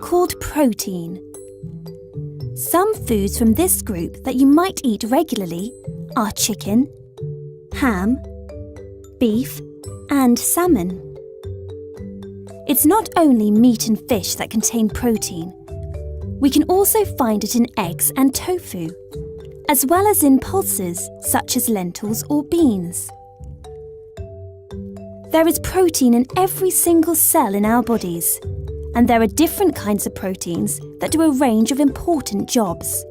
called protein. Some foods from this group that you might eat regularly are chicken, ham, beef, and salmon. It's not only meat and fish that contain protein. We can also find it in eggs and tofu, as well as in pulses such as lentils or beans. There is protein in every single cell in our bodies, and there are different kinds of proteins that do a range of important jobs.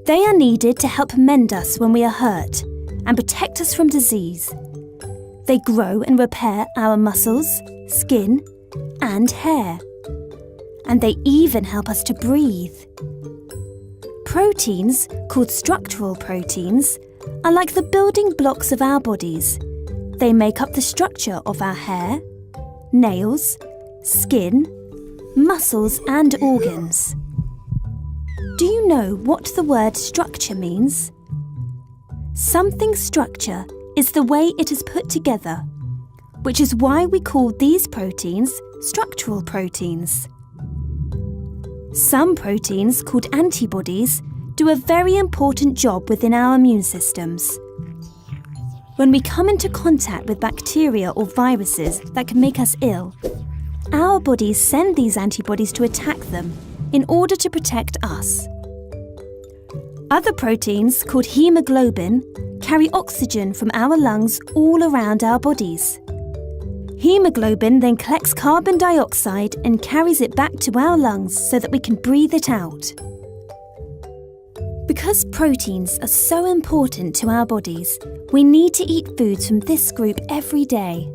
They are needed to help mend us when we are hurt and protect us from disease. They grow and repair our muscles, skin, and hair. And they even help us to breathe. Proteins, called structural proteins, are like the building blocks of our bodies. They make up the structure of our hair, nails, skin, muscles, and organs. Do you know what the word structure means? Something's structure is the way it is put together, which is why we call these proteins structural proteins. Some proteins, called antibodies, do a very important job within our immune systems. When we come into contact with bacteria or viruses that can make us ill, our bodies send these antibodies to attack them in order to protect us. Other proteins, called hemoglobin, carry oxygen from our lungs all around our bodies. Hemoglobin then collects carbon dioxide and carries it back to our lungs so that we can breathe it out. Because proteins are so important to our bodies, we need to eat foods from this group every day.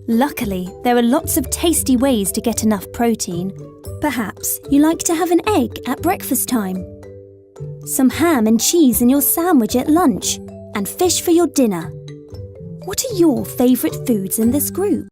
Luckily, there are lots of tasty ways to get enough protein. Perhaps you like to have an egg at breakfast time, some ham and cheese in your sandwich at lunch, and fish for your dinner. What are your favourite foods in this group?